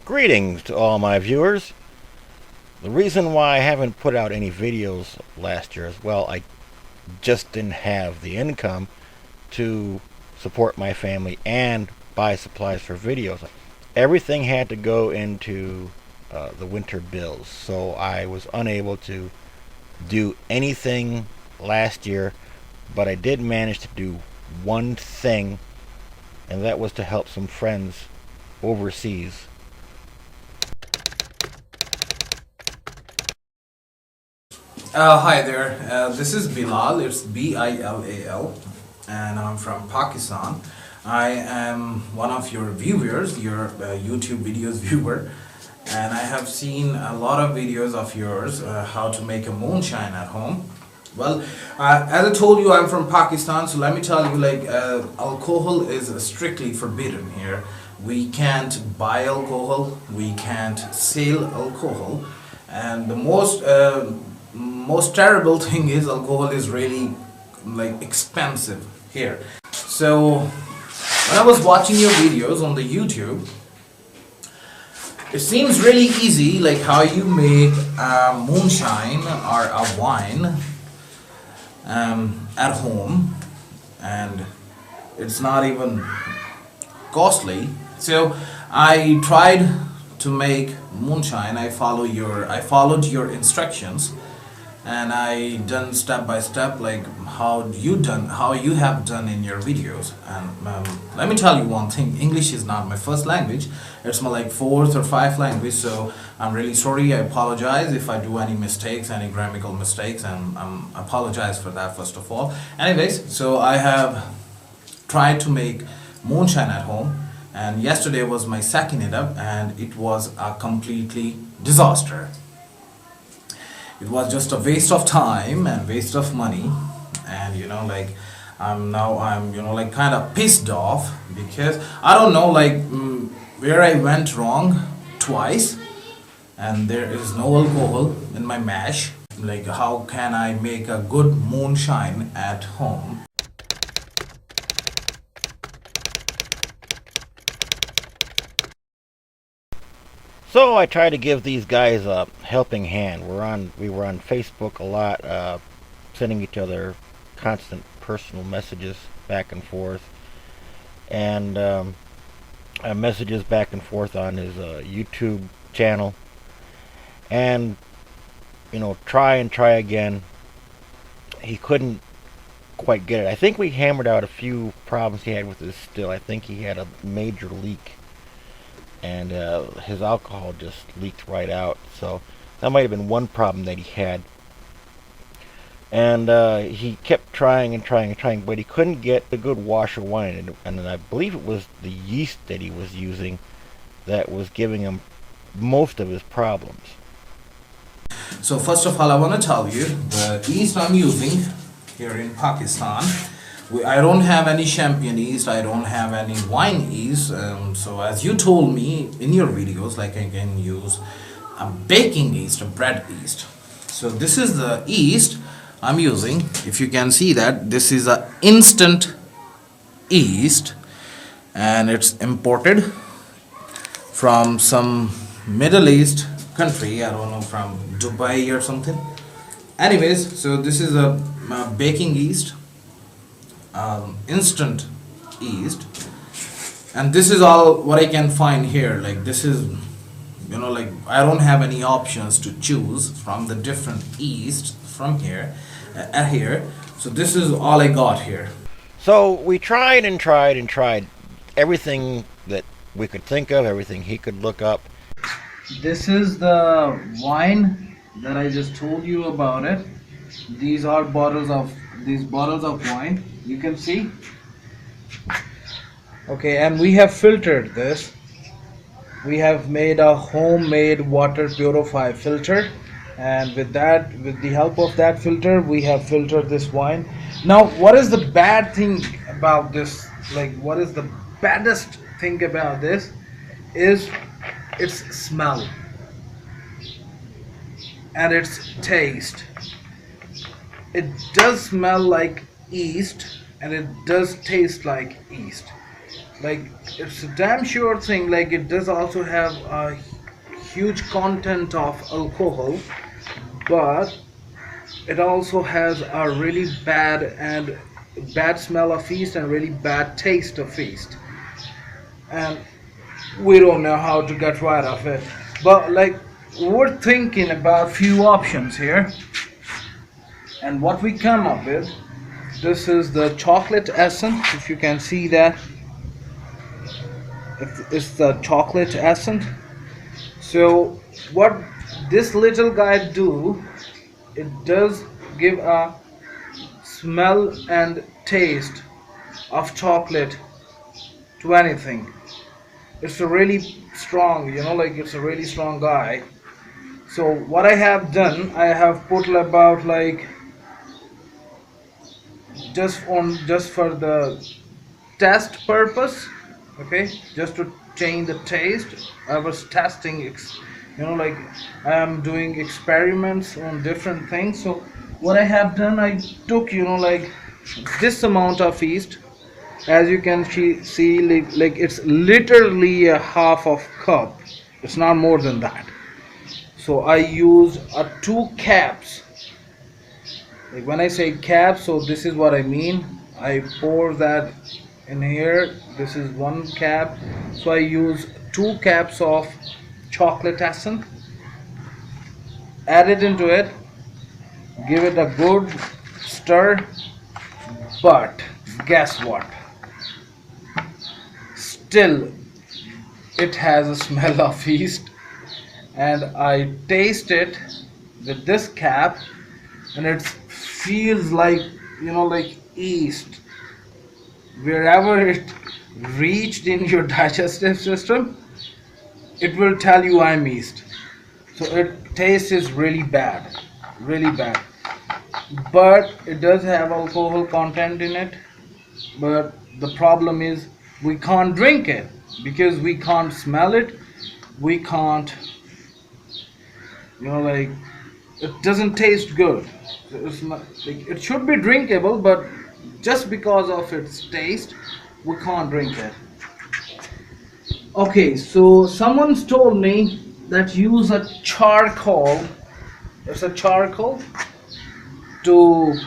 Greetings to all my viewers. The reason why I haven't put out any videos last year is, well, I just didn't have the income to support my family and buy supplies for videos. Everything had to go into the winter bills, so I was unable to do anything last year, but I did manage to do one thing, and that was to help some friends overseas. Hi there, this is Bilal, it's B-I-L-A-L, and I'm from Pakistan. I am one of your viewers, your YouTube videos viewer, and I have seen a lot of videos of yours, how to make a moonshine at home. Well, as I told you, I'm from Pakistan, so let me tell you, like, alcohol is strictly forbidden here. We can't buy alcohol, we can't sell alcohol, and the most terrible thing is alcohol is really like expensive here. So when I was watching your videos on the YouTube, it seems really easy, like how you make a moonshine or a wine at home, and it's not even costly. So I tried to make moonshine. I followed your instructions, and I done step by step, like how you have done in your videos. And let me tell you one thing, English is not my first language, it's my like fourth or fifth language, so I'm really sorry. I apologize if I do any mistakes, any grammatical mistakes, and I apologize for that first of all. Anyways, so I have tried to make moonshine at home, and yesterday was my second attempt, and it was a completely disaster. It was just a waste of time and waste of money, and like I'm like kind of pissed off, because I don't know, like where I went wrong twice, and there is no alcohol in my mash. Like, how can I make a good moonshine at home? So I try to give these guys a helping hand. We were on Facebook a lot, sending each other constant personal messages back and forth, and messages back and forth on his YouTube channel, and try and try again. He couldn't quite get it. I think we hammered out a few problems he had with his still. I think he had a major leak, and his alcohol just leaked right out. So that might have been one problem that he had. And he kept trying and trying and trying, but he couldn't get a good wash of wine. And I believe it was the yeast that he was using that was giving him most of his problems. So first of all, I want to tell you, the yeast I'm using here in Pakistan, I don't have any champagne yeast, I don't have any wine yeast. So as you told me in your videos, like I can use a baking yeast, a bread yeast. So this is the yeast I'm using. If you can see that, this is a instant yeast, and it's imported from some Middle East country, I don't know, from Dubai or something. Anyways, so this is a baking yeast, instant yeast, and this is all what I can find here. Like, this is, like I don't have any options to choose from the different yeast from here. So this is all I got here. So we tried and tried and tried everything that we could think of, everything he could look up. This is the wine that I just told you about it. These are bottles of wine, you can see. Okay, and we have filtered this. We have made a homemade water purify filter, and with the help of that filter, we have filtered this wine. Now, what is the bad thing about this, like what is the baddest thing about this is its smell and its taste. It does smell like yeast and it does taste like yeast. Like it's a damn sure thing. Like it does also have a huge content of alcohol, but it also has a really bad smell of yeast and really bad taste of yeast. And we don't know how to get rid of it. But like we're thinking about few options here, and what we come up with, this is the chocolate essence. If you can see that, it's the chocolate essence. So what this little guy do, it does give a smell and taste of chocolate to anything. It's a really strong, like it's a really strong guy. So what I have done, I have put about like just for the test purpose, okay, just to change the taste. I was testing like I am doing experiments on different things. So what I have done, I took like this amount of yeast. As you can see, like it's literally a half of cup. It's not more than that. So I use a 2 caps. Like when I say cap, so this is what I mean. I pour that in here. This is 1 cap. So I use 2 caps of chocolate essence. Add it into it. Give it a good stir. But guess what? Still, it has a smell of yeast. And I taste it with this cap, and it feels like like yeast. Wherever it reached in your digestive system, it will tell you I'm yeast. So it taste is really bad, really bad. But it does have alcohol content in it. But the problem is we can't drink it because we can't smell it. We can't, like it doesn't taste good. It's not, like it should be drinkable, but just because of its taste, we can't drink it. Okay, so someone's told me that use a charcoal. It's a charcoal to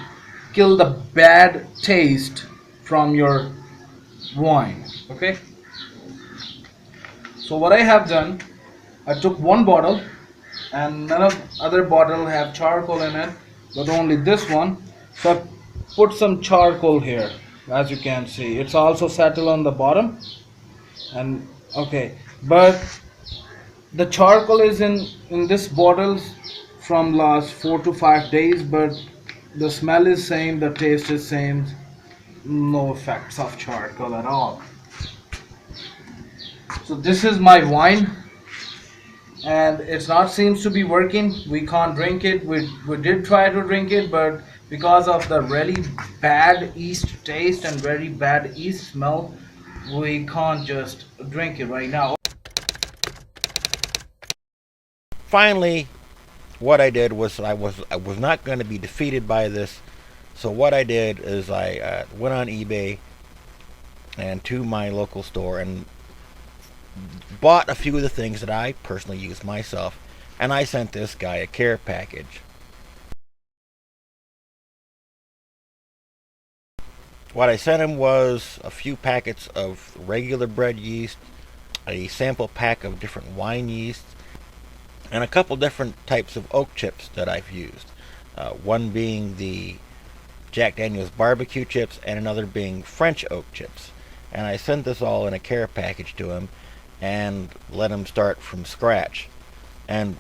kill the bad taste from your wine. Okay. So what I have done, I took 1 bottle, and none of other bottle have charcoal in it, but only this one. So I put some charcoal here. As you can see, it's also settled on the bottom. And okay, but the charcoal is in this bottles from last 4 to 5 days, but the smell is same, the taste is same. No effects of charcoal at all. So this is my wine, and it's not seems to be working. We can't drink it. We did try to drink it, but because of the really bad yeast taste and very bad yeast smell, we can't just drink it right now. Finally, what I did was I was not going to be defeated by this. So what I did is I went on eBay and to my local store and bought a few of the things that I personally use myself, and I sent this guy a care package. What I sent him was a few packets of regular bread yeast, a sample pack of different wine yeasts, and a couple different types of oak chips that I've used. One being the Jack Daniel's barbecue chips, and another being French oak chips. And I sent this all in a care package to him and let him start from scratch. And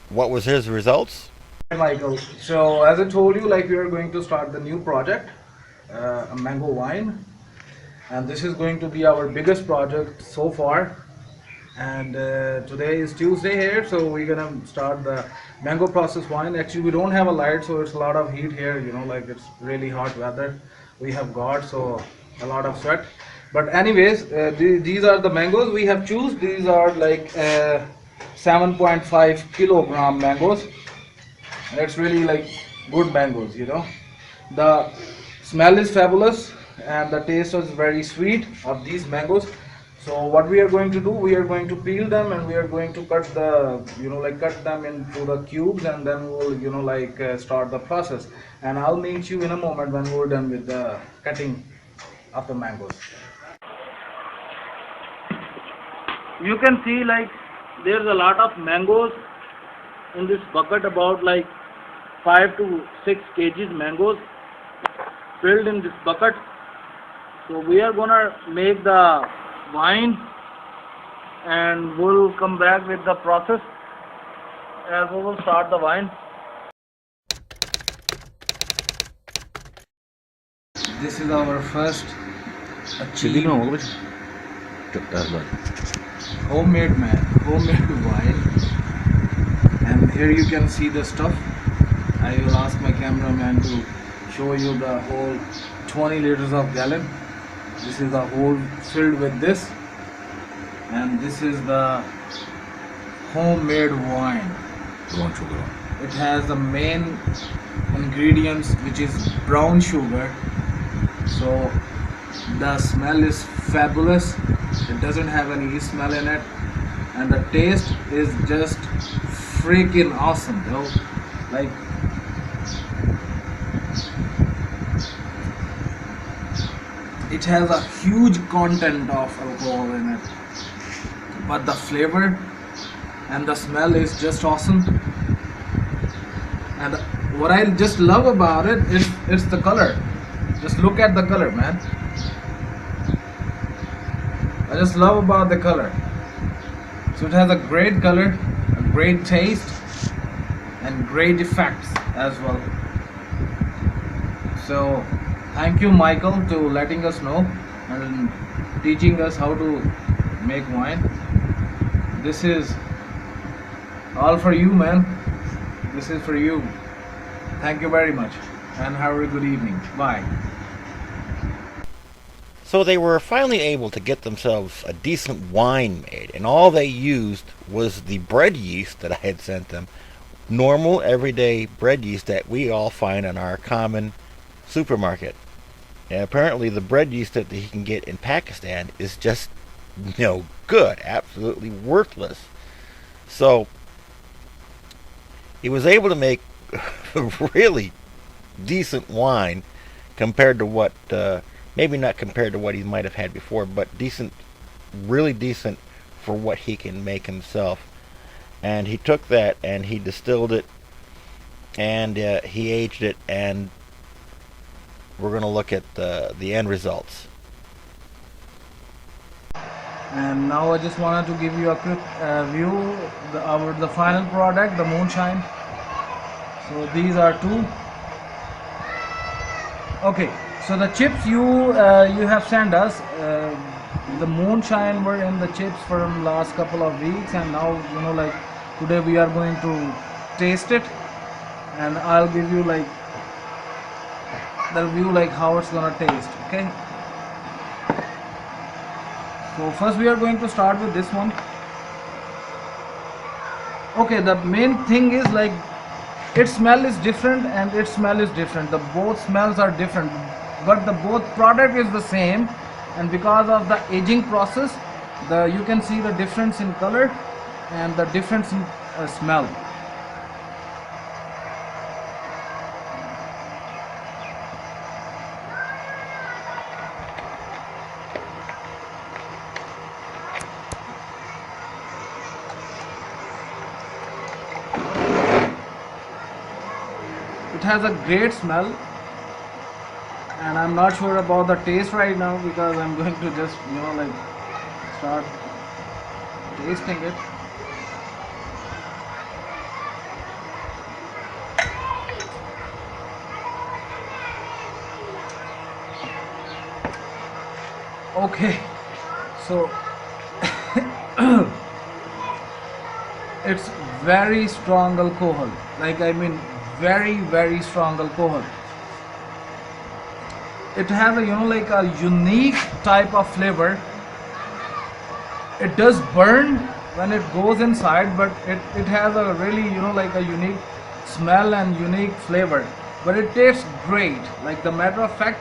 what was his results? Hi Michael. So as I told you, like we are going to start the new project, a mango wine, and this is going to be our biggest project so far. And today is Tuesday here, so we're gonna start the mango process wine. Actually, we don't have a light, so it's a lot of heat here. Like it's really hot weather we have got. So a lot of sweat. But anyways, these are the mangoes we have choose. These are like 7.5 kilogram mangoes. It's really like good mangoes, you know. The smell is fabulous and the taste is very sweet of these mangoes. So what we are going to do, we are going to peel them and we are going to cut the, you know, like cut them into the cubes, and then we'll, you know, like start the process. And I'll meet you in a moment when we're done with the cutting of the mangoes. You can see like there's a lot of mangoes in this bucket, about like 5 to 6 kgs mangoes filled in this bucket. So we are gonna make the wine and we'll come back with the process as we will start the wine. This is our first achieved homemade wine, and here you can see the stuff. I will ask my cameraman to show you the whole 20 liters of gallon. This is the whole filled with this, and this is the homemade wine. It has the main ingredients, which is brown sugar. So the smell is fabulous. It doesn't have any smell in it, and the taste is just freaking awesome, bro. Like, it has a huge content of alcohol in it, but the flavor and the smell is just awesome. And what I just love about it is it's the color. Just look at the color, man. I just love about the color. So it has a great color, a great taste, and great effects as well. So thank you, Michael, to letting us know and teaching us how to make wine. This is all for you, man. This is for you. Thank you very much, and have a good evening. Bye. So they were finally able to get themselves a decent wine made, and all they used was the bread yeast that I had sent them. Normal, everyday bread yeast that we all find in our common supermarket. And apparently the bread yeast that he can get in Pakistan is just no good, absolutely worthless. So he was able to make really decent wine compared to what maybe not compared to what he might have had before, but decent, really decent for what he can make himself. And he took that and he distilled it and he aged it, and we're going to look at the end results. And now I just wanted to give you a quick view of the final product, the Moonshine. So these are two. Okay, so the chips you have sent us, the Moonshine were in the chips for the last couple of weeks, and now, you know, like today we are going to taste it, and I'll give you like the review, like how it's gonna taste. Okay. So first we are going to start with this one. Okay, the main thing is like its smell is different and its smell is different. The both smells are different, but the both product is the same, and because of the aging process, you can see the difference in color and the difference in smell. It has a great smell, and I'm not sure about the taste right now because I'm going to just, you know, like start tasting it. Okay, so it's very strong alcohol, like I mean very strong alcohol. it has a like a unique type of flavor. It does burn when it goes inside, but it has a really like a unique smell and unique flavor, but it tastes great. Like the matter of fact,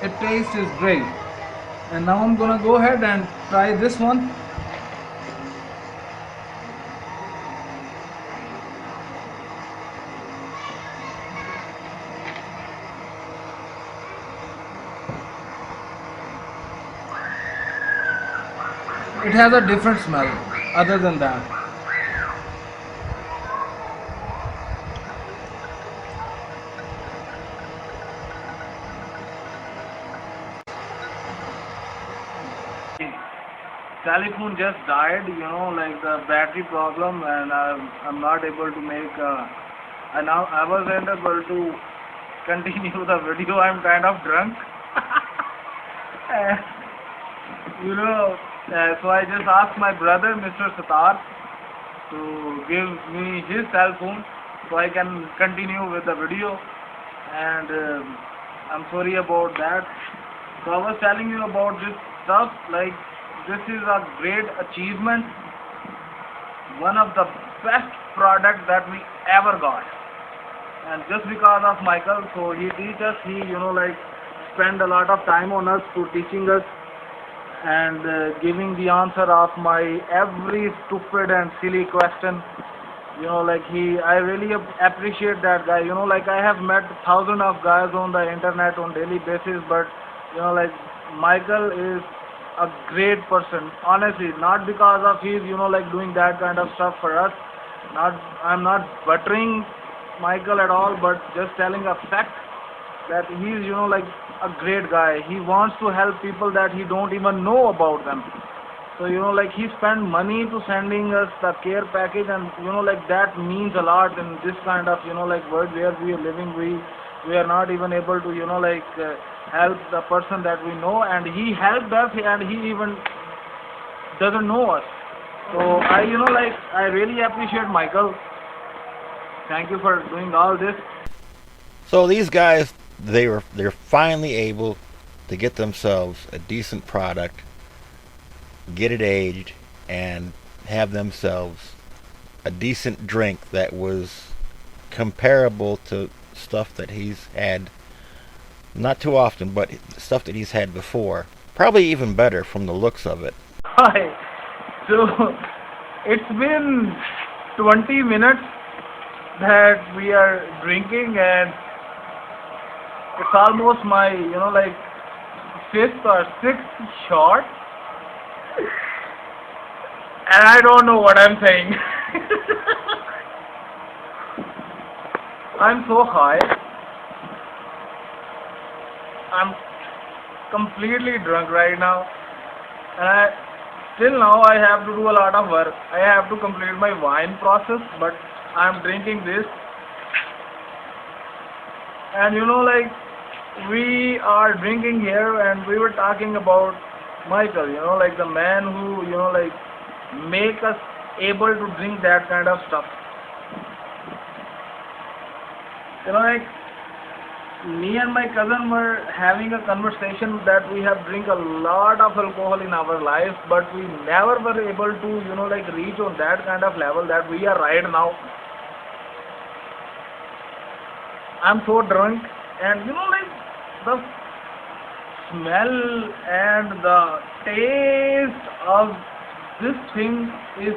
it tastes is great. And now I'm gonna go ahead and try this one. It has a different smell other than that. Telephone just died, like the battery problem, and I'm not able to make. And now I was unable to continue the video. I'm kind of drunk. Uh, so I just asked my brother, Mr. Satar, to give me his cell phone so I can continue with the video. And I'm sorry about that. So I was telling you about this stuff. Like, this is a great achievement. One of the best products that we ever got. And just because of Michael, so he teach us, he like spend a lot of time on us to teaching us and giving the answer of my every stupid and silly question. Like I really appreciate that guy. Like I have met thousands of guys on the internet on daily basis, but like Michael is a great person. Honestly, not because of his like doing that kind of stuff for us. I'm not buttering Michael at all, but just telling a fact that he's like a great guy. He wants to help people that he don't even know about them. So like he spent money to sending us the care package, and like that means a lot in this kind of like world where we are living. We are not even able to like help the person that we know, and he helped us, and he even doesn't know us. So I like I really appreciate Michael. Thank you for doing all this. So these guys, they're finally able to get themselves a decent product, get it aged, and have themselves a decent drink that was comparable to stuff that he's had not too often, but stuff that he's had before. Probably even better from the looks of it. Hi. So it's been 20 minutes that we are drinking, and it's almost my like fifth or sixth shot, and I don't know what I'm saying. I'm so high. I'm completely drunk right now, and till now I have to do a lot of work. I have to complete my wine process, but I'm drinking this. And like we are drinking here, and we were talking about Michael, like the man who like make us able to drink that kind of stuff. Like me and my cousin were having a conversation that we have drink a lot of alcohol in our life, but we never were able to like reach on that kind of level that we are right now. I'm so drunk, and like the smell and the taste of this thing is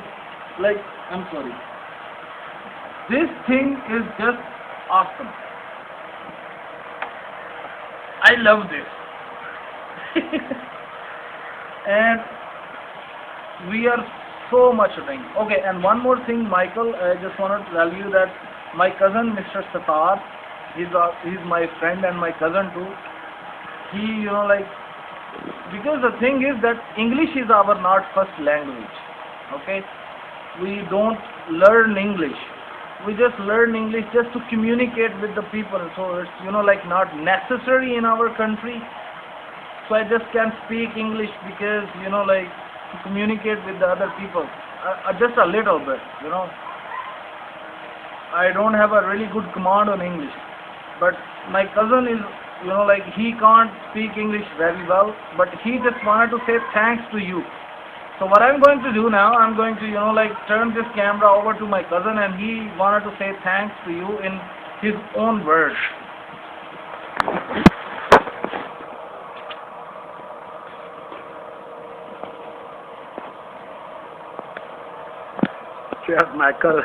like, I'm sorry, this thing is just awesome. I love this. And we are so much drink. Okay, and one more thing, Michael, I just want to tell you that my cousin, Mr. Satar, he's my friend and my cousin too. He, like, because the thing is that English is our not first language. Okay, we don't learn English. We just learn English just to communicate with the people. So it's like not necessary in our country. So I just can't speak English because like to communicate with the other people, just a little bit. I don't have a really good command on English. But my cousin is like he can't speak English very well, but he just wanted to say thanks to you. So what I'm going to do now, I'm going to, like turn this camera over to my cousin, and he wanted to say thanks to you in his own words. Cheers, Michael.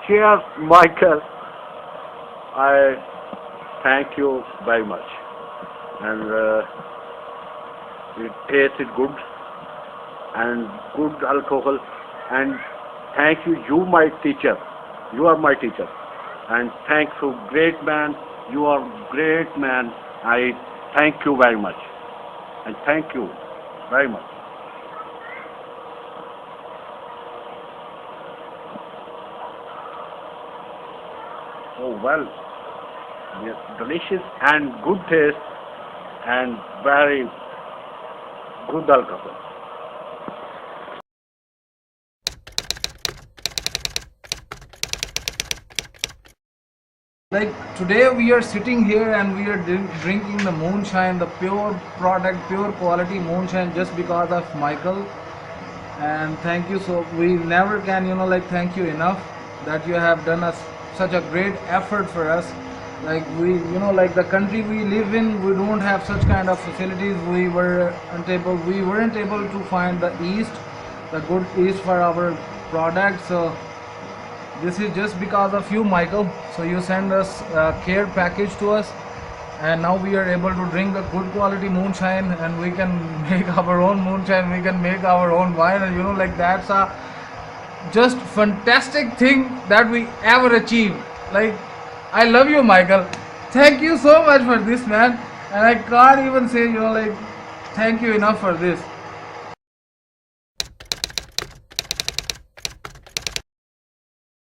Cheers, Michael. I thank you very much. And it tasted good and good alcohol. And thank you, you my teacher. You are my teacher. And thank you, great man. You are great man. I thank you very much. And thank you very much. Oh well, yes, delicious and good taste and very good alcohol. Like today we are sitting here and we are drinking the moonshine, the pure product, pure quality moonshine, just because of Michael. And thank you. So we never can, like thank you enough that you have done us such a great effort for us. Like we, like the country we live in, we don't have such kind of facilities. We weren't able to find the good yeast for our product. So this is just because of you, Michael. So you send us a care package to us, and now we are able to drink the good quality moonshine, and we can make our own moonshine, we can make our own wine, and like that's a just fantastic thing that we ever achieved. Like I love you, Michael. Thank you so much for this, man. And I can't even say, like thank you enough for this.